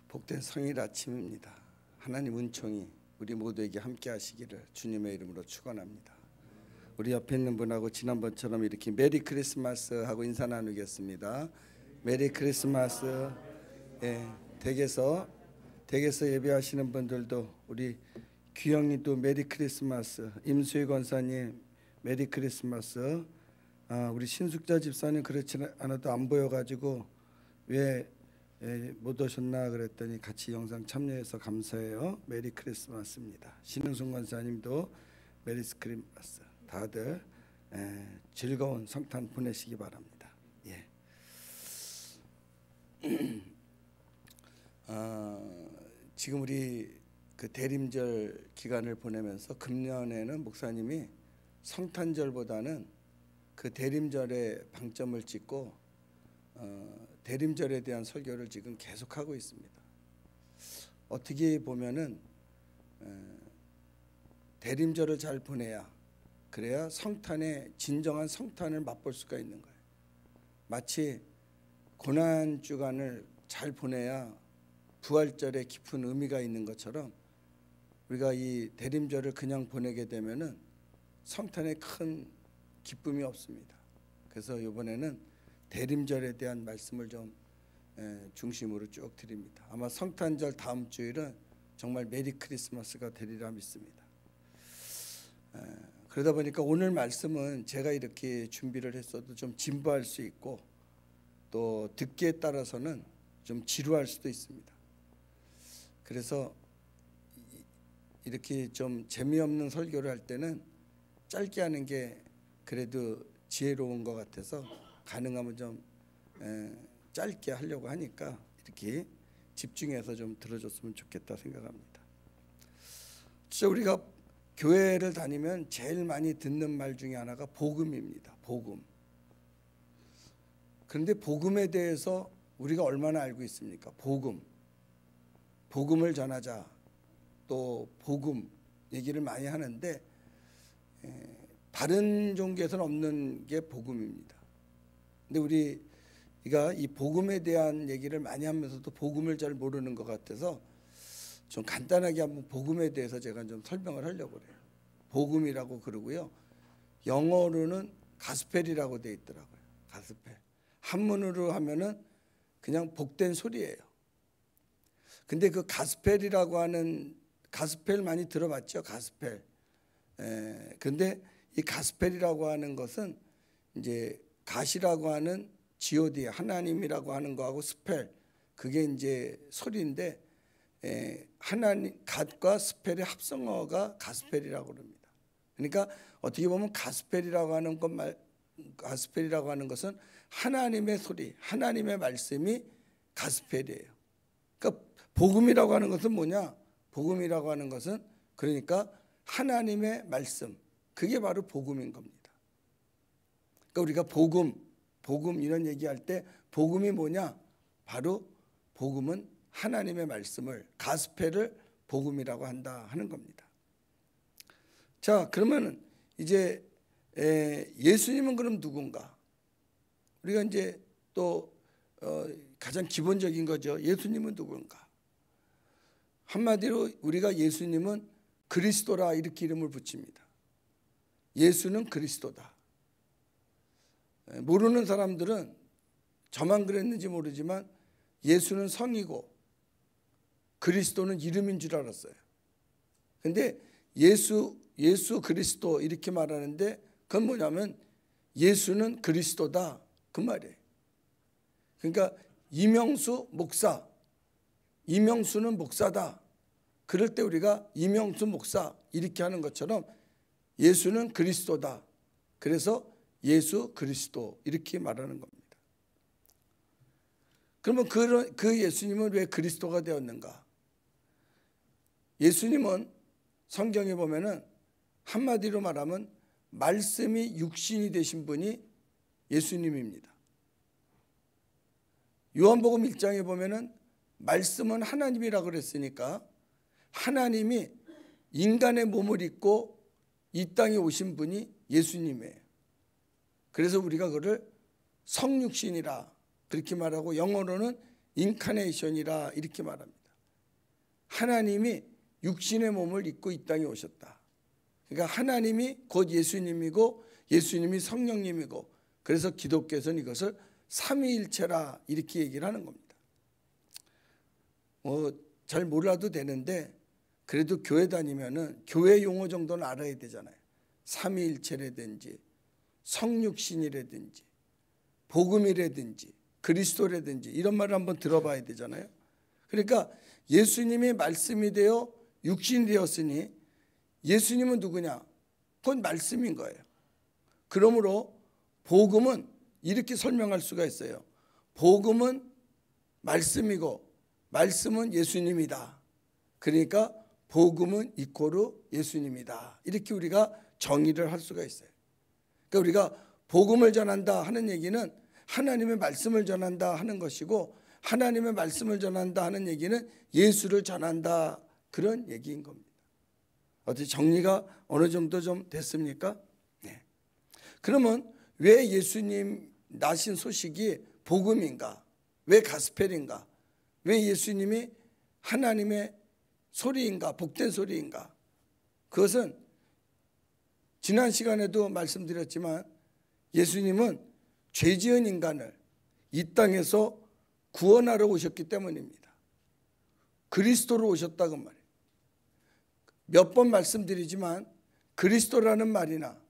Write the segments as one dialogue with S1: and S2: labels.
S1: 복된 성일 아침입니다. 하나님 은총이 우리 모두에게 함께 하시기를 주님의 이름으로 축원합니다. 우리 옆에 있는 분하고 지난번처럼 이렇게 메리 크리스마스 하고 인사 나누겠습니다. 메리 크리스마스. 댁에서 예배하시는 분들도 우리 규영이도 메리 크리스마스, 임수희 권사님 메리 크리스마스. 우리 신숙자 집사님 그렇지 않아도 안 보여가지고 왜 못 오셨나 그랬더니 같이 영상 참여해서 감사해요. 메리 크리스마스입니다. 신흥순 권사님도 메리 크리스마스. 다들 즐거운 성탄 보내시기 바랍니다. 지금 우리 그 대림절 기간을 보내면서 금년에는 목사님이 성탄절보다는 그 대림절에 방점을 찍고 대림절에 대한 설교를 지금 계속하고 있습니다. 어떻게 보면은 대림절을 잘 보내야, 그래야 성탄의 진정한 성탄을 맛볼 수가 있는 거예요. 마치 고난 주간을 잘 보내야 부활절에 깊은 의미가 있는 것처럼 우리가 이 대림절을 그냥 보내게 되면은 성탄에 큰 기쁨이 없습니다. 그래서 이번에는 대림절에 대한 말씀을 좀 중심으로 쭉 드립니다. 아마 성탄절 다음 주일은 정말 메리 크리스마스가 되리라 믿습니다. 그러다 보니까 오늘 말씀은 제가 이렇게 준비를 했어도 좀 진부할 수 있고 또 듣기에 따라서는 좀 지루할 수도 있습니다. 그래서 이렇게 좀 재미없는 설교를 할 때는 짧게 하는 게 그래도 지혜로운 것 같아서 가능하면 좀 짧게 하려고 하니까 이렇게 집중해서 좀 들어줬으면 좋겠다 생각합니다. 진짜 우리가 교회를 다니면 제일 많이 듣는 말 중에 하나가 복음입니다. 복음. 그런데 복음에 대해서 우리가 얼마나 알고 있습니까? 복음을 전하자, 또 복음 얘기를 많이 하는데 다른 종교에서는 없는 게 복음입니다. 근데 우리가 이 복음에 대한 얘기를 많이 하면서도 복음을 잘 모르는 것 같아서 좀 간단하게 한번 복음에 대해서 제가 좀 설명을 하려고 그래요. 복음이라고 그러고요. 영어로는 가스펠이라고 돼 있더라고요. 가스펠. 한문으로 하면은 그냥 복된 소리예요. 근데 그 가스펠이라고 하는, 가스펠 많이 들어봤죠? 가스펠. 근데 이 가스펠이라고 하는 것은 이제 갓이라고 하는 G.O.D 하나님이라고 하는 거하고 스펠, 그게 이제 소리인데 하나님 갓과 스펠의 합성어가 가스펠이라고 합니다. 그러니까 어떻게 보면 가스펠이라고 하는 것은 하나님의 소리, 하나님의 말씀이 가스펠이에요. 그러니까 복음이라고 하는 것은 뭐냐? 복음이라고 하는 것은 그러니까 하나님의 말씀, 그게 바로 복음인 겁니다. 그러니까 우리가 복음 이런 얘기할 때 복음이 뭐냐? 바로 복음은 하나님의 말씀을, 가스펠을 복음이라고 한다 하는 겁니다. 자, 그러면 이제 예수님은 그럼 누군가? 우리가 이제 또 가장 기본적인 거죠. 예수님은 누군가? 한마디로 우리가 예수님은 그리스도라 이렇게 이름을 붙입니다. 예수는 그리스도다. 모르는 사람들은 저만 그랬는지 모르지만 예수는 성이고 그리스도는 이름인 줄 알았어요. 근데 예수 그리스도 이렇게 말하는데 그건 뭐냐면 예수는 그리스도다 그 말이에요. 그러니까 이명수 목사, 이명수는 목사다. 그럴 때 우리가 이명수 목사 이렇게 하는 것처럼 예수는 그리스도다. 그래서 예수 그리스도 이렇게 말하는 겁니다. 그러면 그 예수님은 왜 그리스도가 되었는가? 예수님은 성경에 보면은 한마디로 말하면 말씀이 육신이 되신 분이 예수님입니다. 요한복음 1장에 보면은 말씀은 하나님이라고 그랬으니까 하나님이 인간의 몸을 입고 이 땅에 오신 분이 예수님이에요. 그래서 우리가 그를 성육신이라 그렇게 말하고 영어로는 인카네이션이라 이렇게 말합니다. 하나님이 육신의 몸을 입고 이 땅에 오셨다. 그러니까 하나님이 곧 예수님이고 예수님이 성령님이고, 그래서 기독교에서는 이것을 삼위일체라 이렇게 얘기를 하는 겁니다. 잘 몰라도 되는데 그래도 교회 다니면은 교회 용어 정도는 알아야 되잖아요. 삼위일체라든지 성육신이라든지 복음이라든지 그리스도라든지 이런 말을 한번 들어봐야 되잖아요. 그러니까 예수님이 말씀이 되어 육신이 되었으니 예수님은 누구냐? 그건 말씀인 거예요. 그러므로 복음은 이렇게 설명할 수가 있어요. 복음은 말씀이고 말씀은 예수님이다. 그러니까 복음은 이코르 예수님이다. 이렇게 우리가 정의를 할 수가 있어요. 그러니까 우리가 복음을 전한다 하는 얘기는 하나님의 말씀을 전한다 하는 것이고, 하나님의 말씀을 전한다 하는 얘기는 예수를 전한다, 그런 얘기인 겁니다. 어떻게 정리가 어느 정도 좀 됐습니까? 네. 그러면 왜 예수님 나신 소식이 복음인가? 왜 가스펠인가? 왜 예수님이 하나님의 소리인가? 복된 소리인가? 그것은 지난 시간에도 말씀드렸지만 예수님은 죄 지은 인간을 이 땅에서 구원하러 오셨기 때문입니다. 그리스도로 오셨다고 말이에요. 몇 번 말씀드리지만 그리스도라는 말이나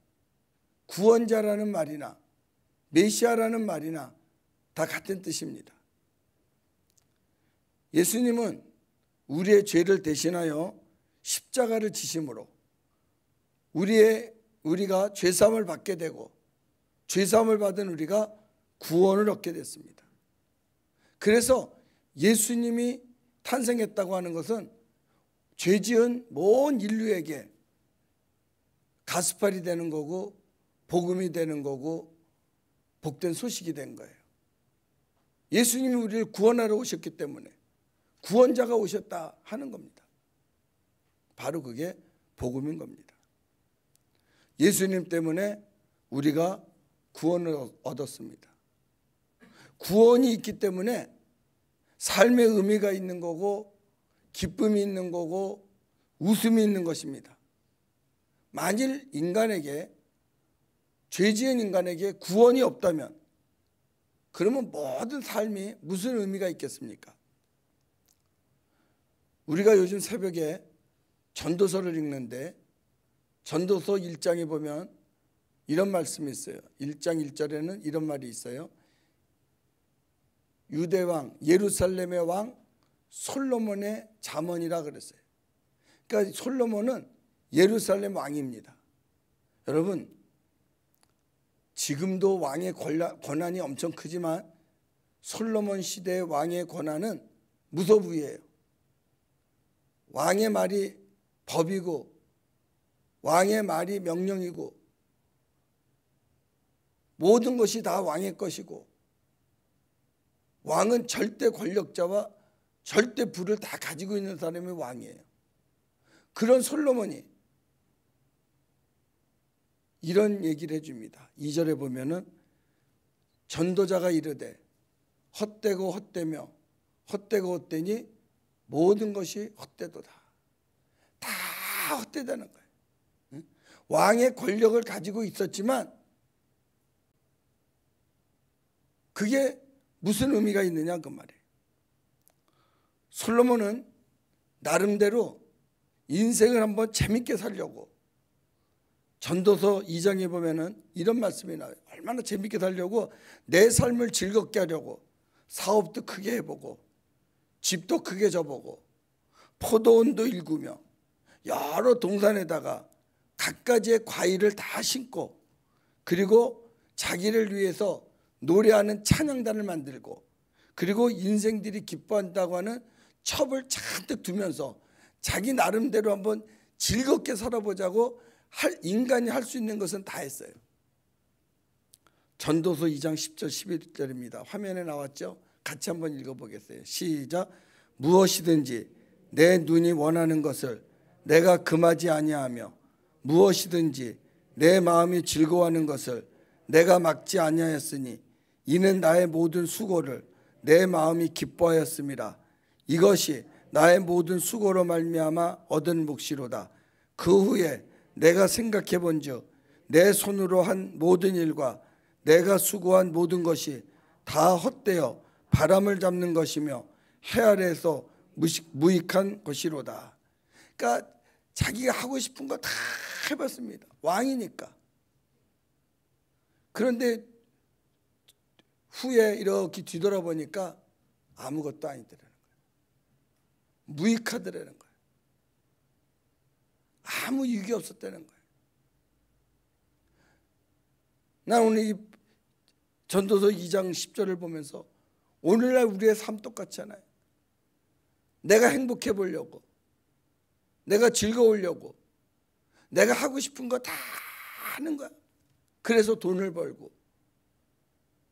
S1: 구원자라는 말이나 메시아라는 말이나 다 같은 뜻입니다. 예수님은 우리의 죄를 대신하여 십자가를 지심으로 우리가 죄사함을 받게 되고 죄사함을 받은 우리가 구원을 얻게 됐습니다. 그래서 예수님이 탄생했다고 하는 것은 죄지은 모든 인류에게 가스펠이 되는 거고 복음이 되는 거고 복된 소식이 된 거예요. 예수님이 우리를 구원하러 오셨기 때문에 구원자가 오셨다 하는 겁니다. 바로 그게 복음인 겁니다. 예수님 때문에 우리가 구원을 얻었습니다. 구원이 있기 때문에 삶의 의미가 있는 거고 기쁨이 있는 거고 웃음이 있는 것입니다. 만일 인간에게, 죄 지은 인간에게 구원이 없다면 그러면 모든 삶이 무슨 의미가 있겠습니까? 우리가 요즘 새벽에 전도서를 읽는데 전도서 1장에 보면 이런 말씀이 있어요. 1장 1절에는 이런 말이 있어요. 유대왕 예루살렘의 왕 솔로몬의 잠언이라 그랬어요. 그러니까 솔로몬은 예루살렘 왕입니다. 여러분, 지금도 왕의 권한이 엄청 크지만 솔로몬 시대의 왕의 권한은 무소부예요. 왕의 말이 법이고 왕의 말이 명령이고 모든 것이 다 왕의 것이고 왕은 절대 권력자와 절대 부를 다 가지고 있는 사람이 왕이에요. 그런 솔로몬이 이런 얘기를 해줍니다. 2절에 보면은 전도자가 이르되 헛되고 헛되며 헛되고 헛되니 모든 것이 헛되도다. 다 헛되다는 거예요. 왕의 권력을 가지고 있었지만 그게 무슨 의미가 있느냐 그 말이에요. 솔로몬은 나름대로 인생을 한번 재밌게 살려고 전도서 2장에 보면은 이런 말씀이 나와요. 얼마나 재밌게 살려고 내 삶을 즐겁게 하려고 사업도 크게 해보고 집도 크게 져보고 포도원도 일구며 여러 동산에다가 갖가지의 과일을 다 심고 그리고 자기를 위해서 노래하는 찬양단을 만들고 그리고 인생들이 기뻐한다고 하는 첩을 잔뜩 두면서 자기 나름대로 한번 즐겁게 살아보자고 인간이 할 수 있는 것은 다 했어요. 전도서 2장 10절 11절입니다. 화면에 나왔죠? 같이 한번 읽어보겠어요. 시작. 무엇이든지 내 눈이 원하는 것을 내가 금하지 아니하며 무엇이든지 내 마음이 즐거워하는 것을 내가 막지 아니하였으니 이는 나의 모든 수고를 내 마음이 기뻐하였음이라. 이것이 나의 모든 수고로 말미암아 얻은 몫이로다. 그 후에 내가 생각해 본즉 내 손으로 한 모든 일과 내가 수고한 모든 것이 다 헛되어 바람을 잡는 것이며 해 아래에서 무익한 것이로다. 그러니까 자기가 하고 싶은 거 다 해봤습니다. 왕이니까. 그런데 후에 이렇게 뒤돌아보니까 아무것도 아니더라는 거예요. 무익하더라는 거예요. 아무 유익이 없었다는 거예요. 난 오늘 이 전도서 2장 10절을 보면서 오늘날 우리의 삶 똑같잖아요. 내가 행복해 보려고, 내가 즐거우려고, 내가 하고 싶은 거 다 하는 거야. 그래서 돈을 벌고,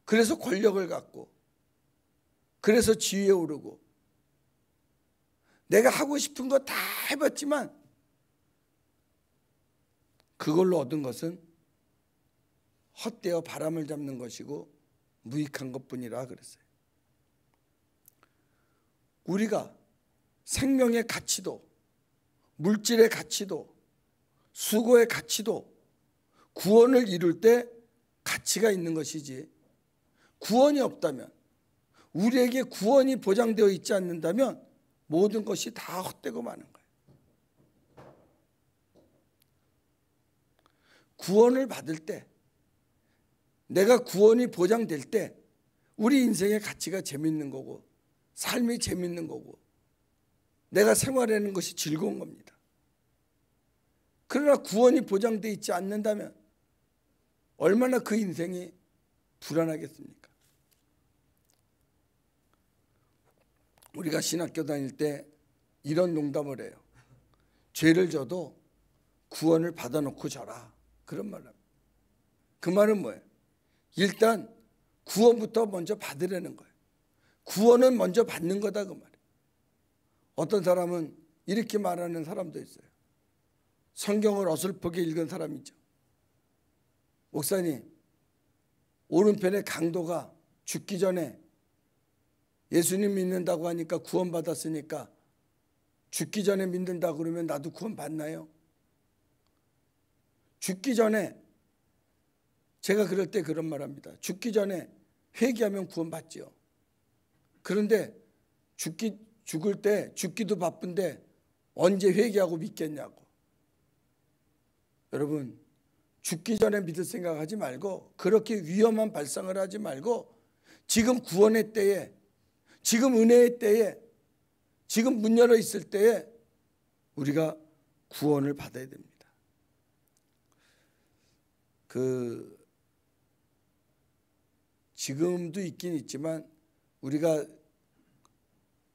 S1: 그래서 권력을 갖고, 그래서 지위에 오르고, 내가 하고 싶은 거 다 해봤지만 그걸로 얻은 것은 헛되어 바람을 잡는 것이고 무익한 것뿐이라 그랬어요. 우리가 생명의 가치도, 물질의 가치도, 수고의 가치도 구원을 이룰 때 가치가 있는 것이지, 구원이 없다면, 우리에게 구원이 보장되어 있지 않는다면 모든 것이 다 헛되고 마는 거예요. 구원을 받을 때, 내가 구원이 보장될 때 우리 인생의 가치가 재밌는 거고, 삶이 재밌는 거고, 내가 생활하는 것이 즐거운 겁니다. 그러나 구원이 보장되어 있지 않는다면 얼마나 그 인생이 불안하겠습니까? 우리가 신학교 다닐 때 이런 농담을 해요. 죄를 져도 구원을 받아놓고 져라. 그런 말을 합니다. 그 말은 뭐예요? 일단 구원부터 먼저 받으려는 거예요. 구원은 먼저 받는 거다, 그 말이에요. 어떤 사람은 이렇게 말하는 사람도 있어요. 성경을 어설프게 읽은 사람이죠. 목사님, 오른편의 강도가 죽기 전에 예수님 믿는다고 하니까 구원받았으니까 죽기 전에 믿는다고 그러면 나도 구원받나요? 죽기 전에, 제가 그럴 때 그런 말 합니다. 죽기 전에 회개하면 구원받지요. 그런데 죽을 때 죽기도 바쁜데 언제 회개하고 믿겠냐고. 여러분, 죽기 전에 믿을 생각하지 말고, 그렇게 위험한 발상을 하지 말고, 지금 구원의 때에, 지금 은혜의 때에, 지금 문 열어 있을 때에 우리가 구원을 받아야 됩니다. 지금도 있긴 있지만 우리가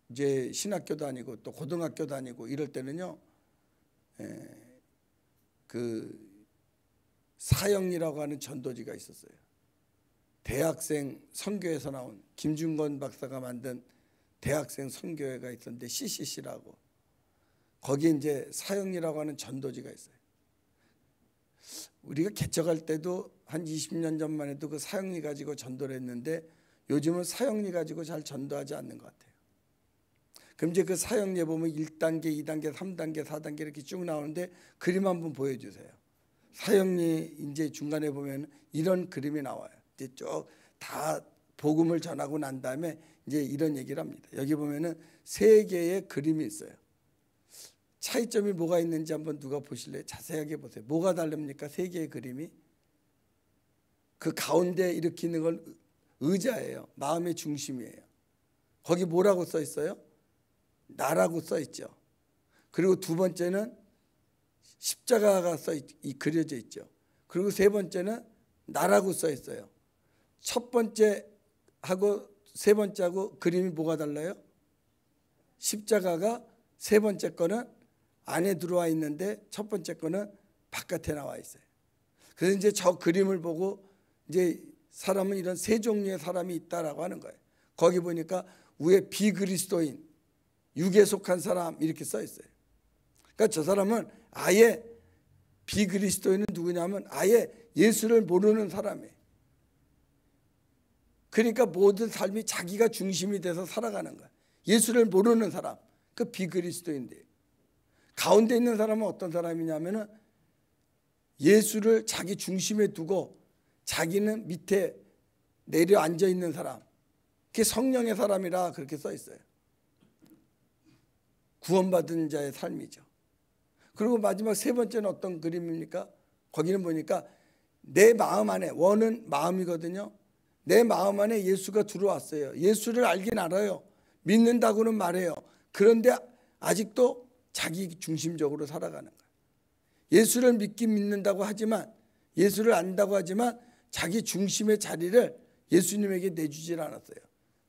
S1: 이제 신학교 다니고 또 고등학교 다니고 이럴 때는요, 사형리라고 하는 전도지가 있었어요. 대학생 선교에서 나온 김중건 박사가 만든 대학생 선교회가 있었는데 CCC라고, 거기에 이제 사형리라고 하는 전도지가 있어요. 우리가 개척할 때도 한 20년 전만 해도 그 사형리 가지고 전도를 했는데 요즘은 사형리 가지고 잘 전도하지 않는 것 같아요. 그럼 이제 그 사형리에 보면 1단계, 2단계, 3단계, 4단계 이렇게 쭉 나오는데 그림 한번 보여주세요. 사형리 이제 중간에 보면 이런 그림이 나와요. 이제 쭉 다 복음을 전하고 난 다음에 이제 이런 얘기를 합니다. 여기 보면은 세 개의 그림이 있어요. 차이점이 뭐가 있는지 한번 누가 보실래요? 자세하게 보세요. 뭐가 다릅니까? 세 개의 그림이. 그 가운데 이렇게 있는 건 의자예요. 마음의 중심이에요. 거기 뭐라고 써 있어요? 나라고 써 있죠. 그리고 두 번째는 십자가가 그려져 있죠. 그리고 세 번째는 나라고 써 있어요. 첫 번째하고 세 번째하고 그림이 뭐가 달라요? 십자가가 세 번째 거는 안에 들어와 있는데 첫 번째 거는 바깥에 나와 있어요. 그래서 이제 저 그림을 보고 이제 사람은 이런 세 종류의 사람이 있다라고 하는 거예요. 거기 보니까 위에 비그리스도인, 육에 속한 사람 이렇게 써 있어요. 그러니까 저 사람은 아예, 비그리스도인은 누구냐면 아예 예수를 모르는 사람이에요. 그러니까 모든 삶이 자기가 중심이 돼서 살아가는 거야. 예수를 모르는 사람, 그 비그리스도인데, 가운데 있는 사람은 어떤 사람이냐면은 예수를 자기 중심에 두고 자기는 밑에 내려앉아 있는 사람, 그게 성령의 사람이라 그렇게 써 있어요. 구원받은 자의 삶이죠. 그리고 마지막 세 번째는 어떤 그림입니까? 거기는 보니까 내 마음 안에, 원은 마음이거든요. 내 마음 안에 예수가 들어왔어요. 예수를 알긴 알아요. 믿는다고는 말해요. 그런데 아직도 자기 중심적으로 살아가는 거예요. 예수를 믿긴 믿는다고 하지만, 예수를 안다고 하지만 자기 중심의 자리를 예수님에게 내주질 않았어요.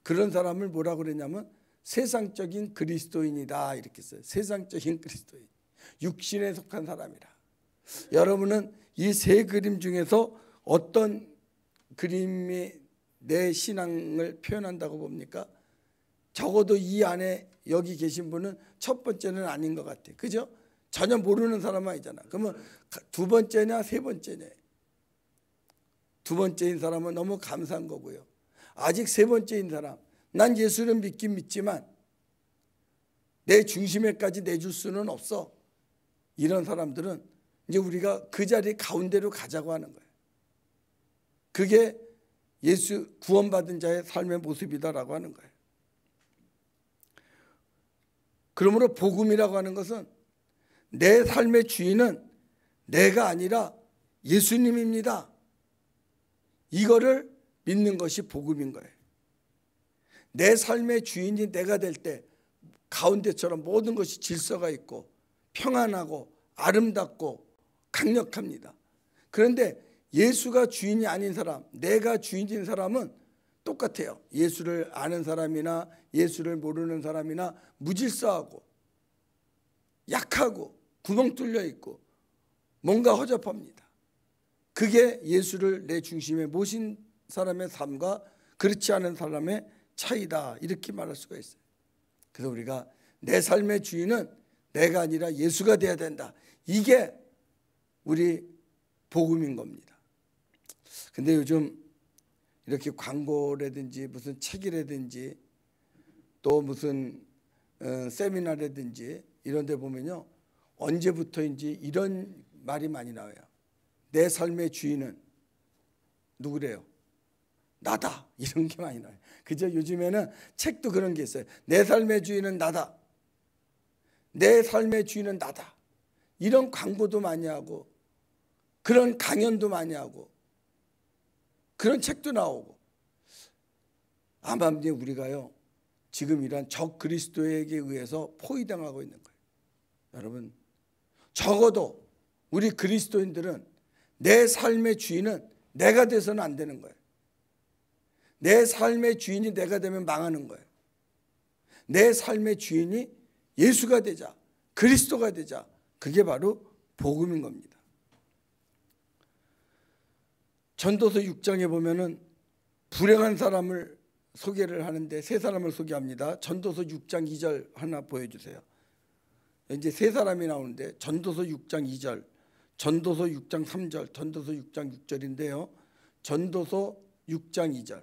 S1: 그런 사람을 뭐라고 그랬냐면 세상적인 그리스도인이다 이렇게 써요. 세상적인 그리스도인, 육신에 속한 사람이라. 여러분은 이 세 그림 중에서 어떤 그림이 내 신앙을 표현한다고 봅니까? 적어도 이 안에 여기 계신 분은 첫 번째는 아닌 것 같아요. 그죠? 전혀 모르는 사람 아니잖아. 그러면 두 번째냐 세 번째냐? 두 번째인 사람은 너무 감사한 거고요. 아직 세 번째인 사람, 난 예수를 믿긴 믿지만 내 중심에까지 내줄 수는 없어. 이런 사람들은 이제 우리가 그 자리 가운데로 가자고 하는 거예요. 그게 예수 구원받은 자의 삶의 모습이다라고 하는 거예요. 그러므로 복음이라고 하는 것은 내 삶의 주인은 내가 아니라 예수님입니다. 이거를 믿는 것이 복음인 거예요. 내 삶의 주인이 내가 될 때 가운데처럼 모든 것이 질서가 있고 평안하고 아름답고 강력합니다. 그런데 예수가 주인이 아닌 사람, 내가 주인인 사람은 똑같아요. 예수를 아는 사람이나 예수를 모르는 사람이나 무질서하고 약하고 구멍 뚫려 있고 뭔가 허접합니다. 그게 예수를 내 중심에 모신 사람의 삶과 그렇지 않은 사람의 차이다, 이렇게 말할 수가 있어요. 그래서 우리가 내 삶의 주인은 내가 아니라 예수가 돼야 된다. 이게 우리 복음인 겁니다. 근데 요즘 이렇게 광고라든지 무슨 책이라든지 또 무슨 세미나라든지 이런 데 보면요, 언제부터인지 이런 말이 많이 나와요. 내 삶의 주인은 누구래요? 나다. 이런 게 많이 나와요. 그죠? 요즘에는 책도 그런 게 있어요. 내 삶의 주인은 나다. 내 삶의 주인은 나다. 이런 광고도 많이 하고 그런 강연도 많이 하고 그런 책도 나오고, 아마 우리가요 지금 이런 적 그리스도에게 의해서 포위당하고 있는 거예요. 여러분, 적어도 우리 그리스도인들은 내 삶의 주인은 내가 돼서는 안 되는 거예요. 내 삶의 주인이 내가 되면 망하는 거예요. 내 삶의 주인이 예수가 되자, 그리스도가 되자, 그게 바로 복음인 겁니다. 전도서 6장에 보면은 불행한 사람을 소개를 하는데 세 사람을 소개합니다. 전도서 6장 2절 하나 보여주세요. 이제 세 사람이 나오는데 전도서 6장 2절, 전도서 6장 3절, 전도서 6장 6절인데요. 전도서 6장 2절.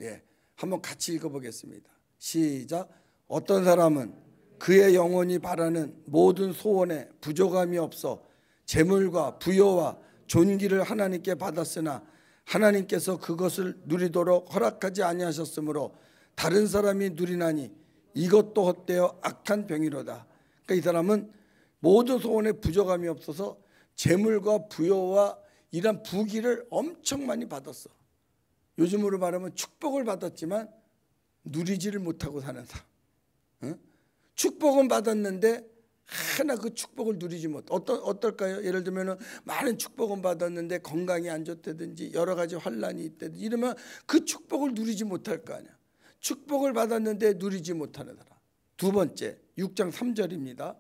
S1: 예, 한번 같이 읽어보겠습니다. 시작. 어떤 사람은 그의 영혼이 바라는 모든 소원에 부족함이 없어 재물과 부여와 존귀를 하나님께 받았으나 하나님께서 그것을 누리도록 허락하지 아니하셨으므로 다른 사람이 누리나니 이것도 헛되어 악한 병이로다. 그러니까 이 사람은 모든 소원에 부족함이 없어서 재물과 부여와 이런 부귀를 엄청 많이 받았어. 요즘으로 말하면 축복을 받았지만 누리지를 못하고 사는 사람. 응? 축복은 받았는데 하나 그 축복을 누리지 못. 어떨까요? 예를 들면 많은 축복은 받았는데 건강이 안 좋다든지 여러 가지 환란이 있다든지 이러면 그 축복을 누리지 못할 거 아니야. 축복을 받았는데 누리지 못하는 사람. 두 번째 6장 3절입니다.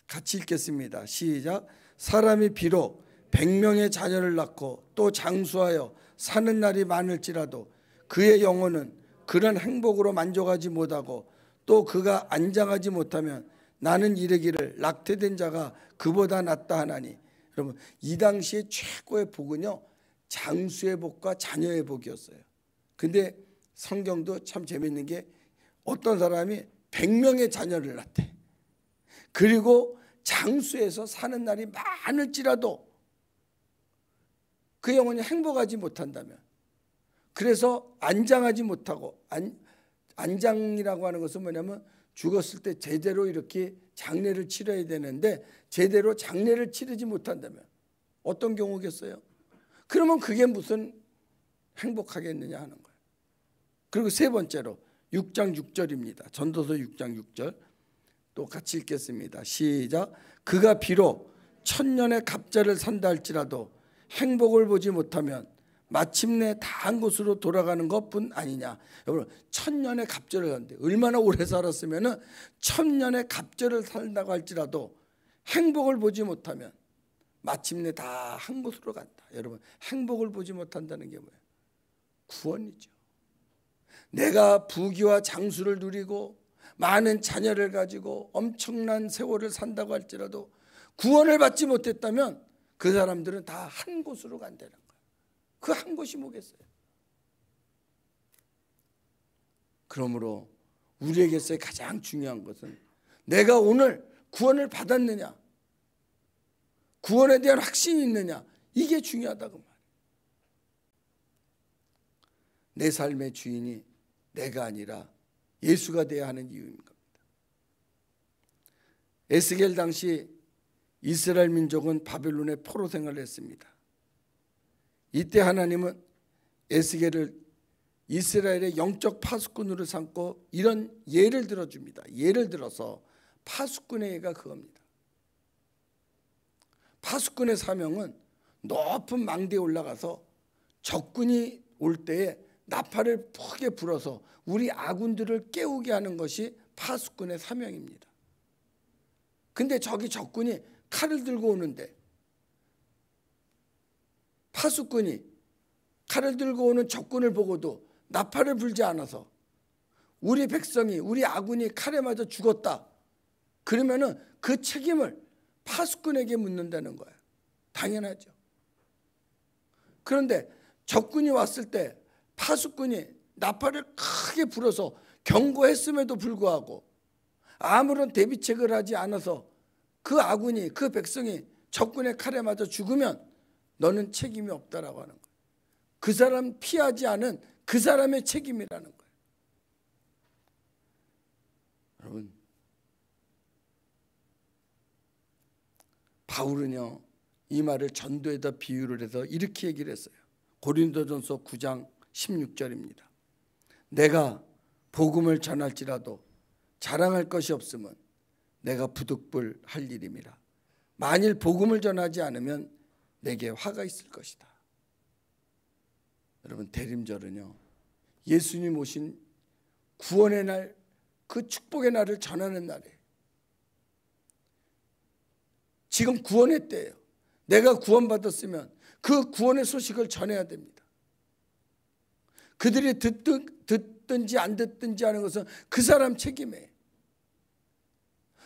S1: 같이 읽겠습니다. 시작. 사람이 비록 100명의 자녀를 낳고 또 장수하여 사는 날이 많을지라도 그의 영혼은 그런 행복으로 만족하지 못하고 또 그가 안장하지 못하면 나는 이르기를 낙태된 자가 그보다 낫다 하나니. 여러분, 이 당시의 최고의 복은요, 장수의 복과 자녀의 복이었어요. 근데 성경도 참 재밌는 게 어떤 사람이 100명의 자녀를 낳대. 그리고 장수에서 사는 날이 많을지라도 그 영혼이 행복하지 못한다면, 그래서 안장하지 못하고, 안장이라고 하는 것은 뭐냐면 죽었을 때 제대로 이렇게 장례를 치러야 되는데 제대로 장례를 치르지 못한다면 어떤 경우겠어요? 그러면 그게 무슨 행복하겠느냐 하는 거예요. 그리고 세 번째로 6장 6절입니다. 전도서 6장 6절 또 같이 읽겠습니다. 시작. 그가 비록 천년의 갑절을 산다 할지라도 행복을 보지 못하면 마침내 다한 곳으로 돌아가는 것뿐 아니냐. 여러분, 천년의 갑절을 산대. 얼마나 오래 살았으면 천년의 갑절을 산다고 할지라도 행복을 보지 못하면 마침내 다 한 곳으로 간다. 여러분, 행복을 보지 못한다는 게 뭐예요? 구원이죠. 내가 부귀와 장수를 누리고 많은 자녀를 가지고 엄청난 세월을 산다고 할지라도 구원을 받지 못했다면 그 사람들은 다 한 곳으로 간다는 거예요. 그 한 곳이 뭐겠어요? 그러므로 우리에게서 가장 중요한 것은 내가 오늘 구원을 받았느냐, 구원에 대한 확신이 있느냐, 이게 중요하다고 말해요. 내 삶의 주인이 내가 아니라 예수가 되어야 하는 이유인 겁니다. 에스겔 당시 이스라엘 민족은 바벨론의 포로 생활을 했습니다. 이때 하나님은 에스겔을 이스라엘의 영적 파수꾼으로 삼고 이런 예를 들어줍니다. 예를 들어서 파수꾼의 예가 그겁니다. 파수꾼의 사명은 높은 망대에 올라가서 적군이 올 때에 나팔을 크게 불어서 우리 아군들을 깨우게 하는 것이 파수꾼의 사명입니다. 근데 저기 적군이 칼을 들고 오는데 파수꾼이 칼을 들고 오는 적군을 보고도 나팔을 불지 않아서 우리 백성이, 우리 아군이 칼에 맞아 죽었다. 그러면은 그 책임을 파수꾼에게 묻는다는 거예요. 당연하죠. 그런데 적군이 왔을 때 파수꾼이 나팔을 크게 불어서 경고했음에도 불구하고 아무런 대비책을 하지 않아서 그 아군이, 그 백성이 적군의 칼에 맞아 죽으면 너는 책임이 없다라고 하는 거예요. 그 사람 피하지 않은 그 사람의 책임이라는 거예요. 여러분, 바울은요 이 말을 전도에다 비유를 해서 이렇게 얘기를 했어요. 고린도전서 9장 16절입니다. 내가 복음을 전할지라도 자랑할 것이 없으면 내가 부득불할 일임이라. 만일 복음을 전하지 않으면 내게 화가 있을 것이다. 여러분, 대림절은요 예수님 오신 구원의 날, 그 축복의 날을 전하는 날이에요. 지금 구원의 때예요. 내가 구원받았으면 그 구원의 소식을 전해야 됩니다. 그들이 듣든지 안 듣든지 하는 것은 그 사람 책임이에요.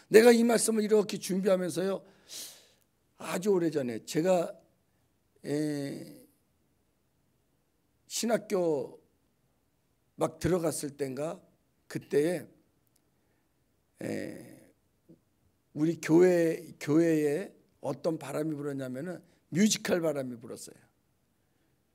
S1: 내가 이 말씀을 이렇게 준비하면서요 아주 오래전에 제가 신학교 막 들어갔을 때인가 그때에 우리 교회에 어떤 바람이 불었냐면은 뮤지컬 바람이 불었어요.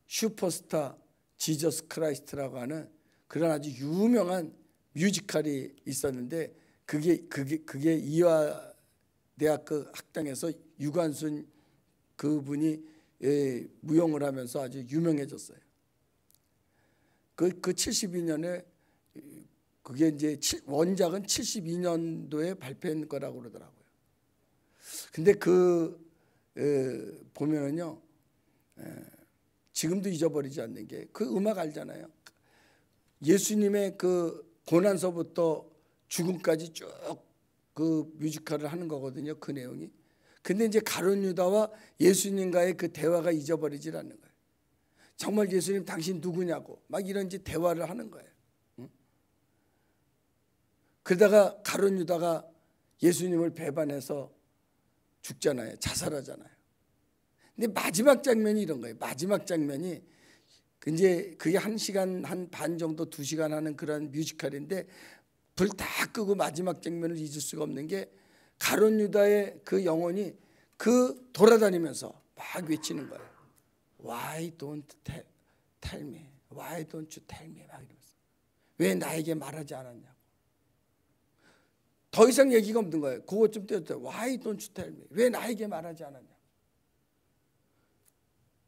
S1: 슈퍼스타 지저스 크라이스트라고 하는 그런 아주 유명한 뮤지컬이 있었는데 그게 이화대학교 학당에서 유관순 그분이 무용을 하면서 아주 유명해졌어요. 그 72년에 그게 이제 원작은 72년도에 발표한 거라고 그러더라고요. 근데 보면은요 지금도 잊어버리지 않는 게 그 음악 알잖아요. 예수님의 그 고난서부터 죽음까지 쭉 그 뮤지컬을 하는 거거든요. 그 내용이. 근데 이제 가룟 유다와 예수님과의 그 대화가 잊어버리질 않는 거예요. 정말 예수님 당신 누구냐고 막 이런 이제 대화를 하는 거예요. 응? 그러다가 가룟 유다가 예수님을 배반해서 죽잖아요. 자살하잖아요. 근데 마지막 장면이 이런 거예요. 마지막 장면이 이제 그게 1시간 한 반 정도 2시간 하는 그런 뮤지컬인데 불 다 끄고 마지막 장면을 잊을 수가 없는 게 가룟 유다의 그 영혼이 그 돌아다니면서 막 외치는 거예요. Why don't tell me? Why don't you tell me? 막 이러면서 왜 나에게 말하지 않았냐고. 더 이상 얘기가 없는 거예요. 그것 좀 떼었어요. Why don't you tell me? 왜 나에게 말하지 않았냐고.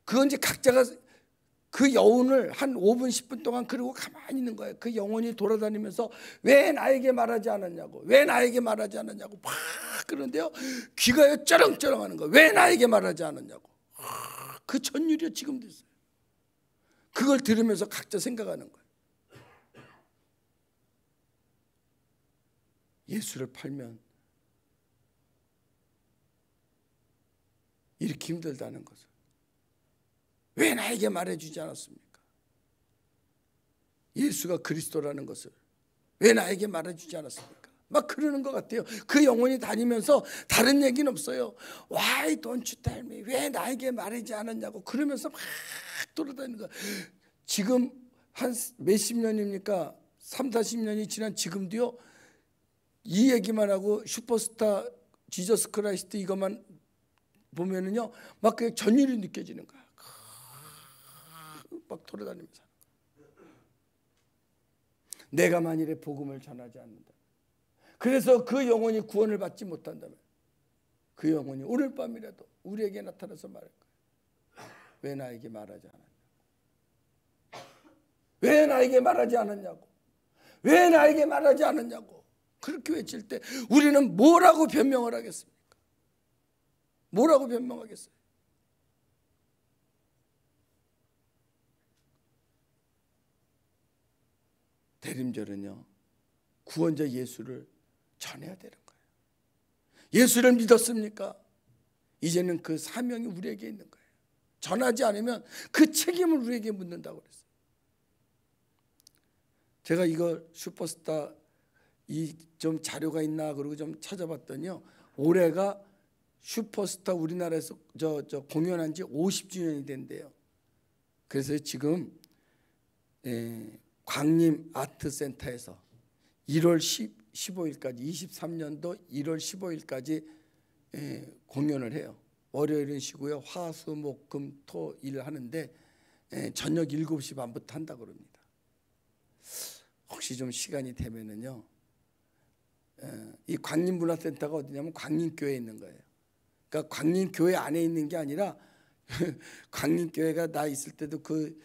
S1: 그건 이제 각자가 그 여운을 한 5분 10분 동안 그러고 가만히 있는 거예요. 그 영혼이 돌아다니면서 왜 나에게 말하지 않았냐고, 왜 나에게 말하지 않았냐고 막 그러는데요, 귀가 쩌렁쩌렁 하는 거예요. 왜 나에게 말하지 않았냐고. 그 전율이요 지금도 있어요. 그걸 들으면서 각자 생각하는 거예요. 예수를 팔면 이렇게 힘들다는 것을 왜 나에게 말해주지 않았습니까? 예수가 그리스도라는 것을 왜 나에게 말해주지 않았습니까? 막 그러는 것 같아요. 그 영혼이 다니면서 다른 얘기는 없어요. Why don't you tell me? 왜 나에게 말하지 않았냐고 그러면서 막 돌아다니는 거예요. 지금 한 몇십 년입니까? 3, 40년이 지난 지금도요, 이 얘기만 하고 슈퍼스타 지저스 크라이스트 이것만 보면은요, 막 그 전율이 느껴지는 거야. 막 돌아다니면서 내가 만일에 복음을 전하지 않는다, 그래서 그 영혼이 구원을 받지 못한다면 그 영혼이 오늘 밤이라도 우리에게 나타나서 말할 거야. 왜 나에게 말하지 않았냐고. 왜 나에게 말하지 않았냐고. 왜 나에게 말하지 않았냐고. 그렇게 외칠 때 우리는 뭐라고 변명을 하겠습니까? 뭐라고 변명하겠어요? 대림절은요, 구원자 예수를 전해야 되는 거예요. 예수를 믿었습니까? 이제는 그 사명이 우리에게 있는 거예요. 전하지 않으면 그 책임을 우리에게 묻는다고 그랬어요. 제가 이거 슈퍼스타 이 좀 자료가 있나 그러고 좀 찾아봤더니요, 올해가 슈퍼스타 우리나라에서 공연한 지 50주년이 된대요. 그래서 지금 광림 아트센터에서 1월 15일까지 23년도 1월 15일까지 공연을 해요. 월요일은 쉬고요, 화수 목 금 토 일 하는데 저녁 7시 반부터 한다고 그럽니다. 혹시 좀 시간이 되면은요, 이 광림문화센터가 어디냐면 광림교회에 있는 거예요. 그러니까 광림교회 안에 있는 게 아니라 광림교회가 나 있을 때도 그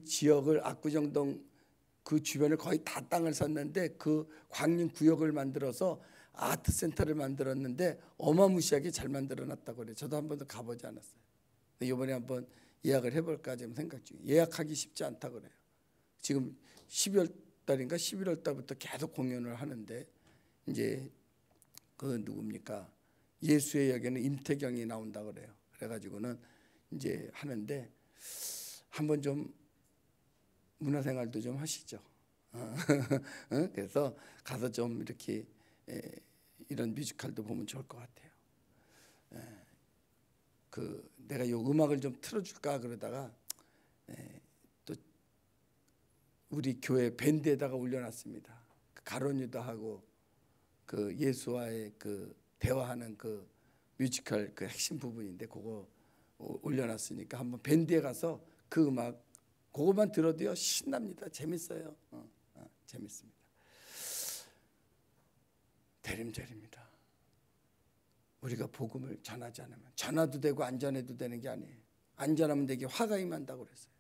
S1: 지역을 압구정동 그 주변을 거의 다 땅을 샀는데 그 광림구역을 만들어서 아트센터를 만들었는데 어마무시하게 잘 만들어놨다고 그래요. 저도 한 번도 가보지 않았어요. 이번에 한번 예약을 해볼까 지금 생각 중이에요. 예약하기 쉽지 않다고 그래요. 지금 12월 달인가 11월 달부터 계속 공연을 하는데, 이제 그 누굽니까? 예수의 역에는 임태경이 나온다고 그래요. 그래가지고는 이제 하는데 한번 좀 문화생활도 좀 하시죠. 그래서 가서 좀 이렇게 이런 뮤지컬도 보면 좋을 것 같아요. 그 내가 요 음악을 좀 틀어줄까 그러다가 또 우리 교회 밴드에다가 올려놨습니다. 가룟 유다하고 그 예수와의 그 대화하는 그 뮤지컬 그 핵심 부분인데 그거 올려놨으니까 한번 밴드에 가서 그 음악 그것만 들어도요 신납니다. 재밌어요. 재밌습니다. 대림절입니다. 우리가 복음을 전하지 않으면, 전화도 되고 안 전해도 되는 게 아니에요. 안 전하면 되게 화가 임한다고 그랬어요.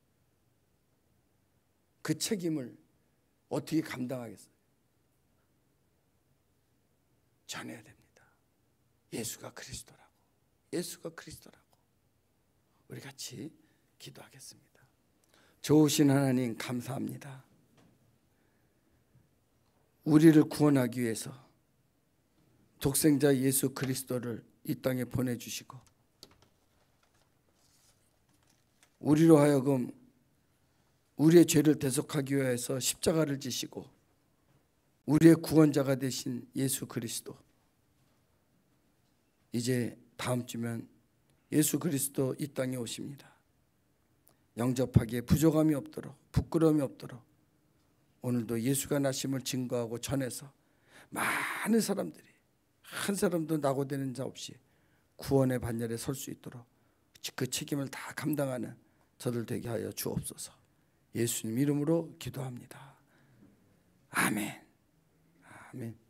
S1: 그 책임을 어떻게 감당하겠어요? 전해야 됩니다. 예수가 그리스도라고. 예수가 그리스도라고. 우리 같이 기도하겠습니다. 좋으신 하나님 감사합니다. 우리를 구원하기 위해서 독생자 예수 그리스도를 이 땅에 보내주시고 우리로 하여금 우리의 죄를 대속하기 위해서 십자가를 지시고 우리의 구원자가 되신 예수 그리스도, 이제 다음 주면 예수 그리스도 이 땅에 오십니다. 영접하기에 부족함이 없도록, 부끄러움이 없도록 오늘도 예수가 나심을 증거하고 전해서 많은 사람들이 한 사람도 낙오되는 자 없이 구원의 반열에 설 수 있도록 그 책임을 다 감당하는 저들 되게 하여 주옵소서. 예수님 이름으로 기도합니다. 아멘. 아멘.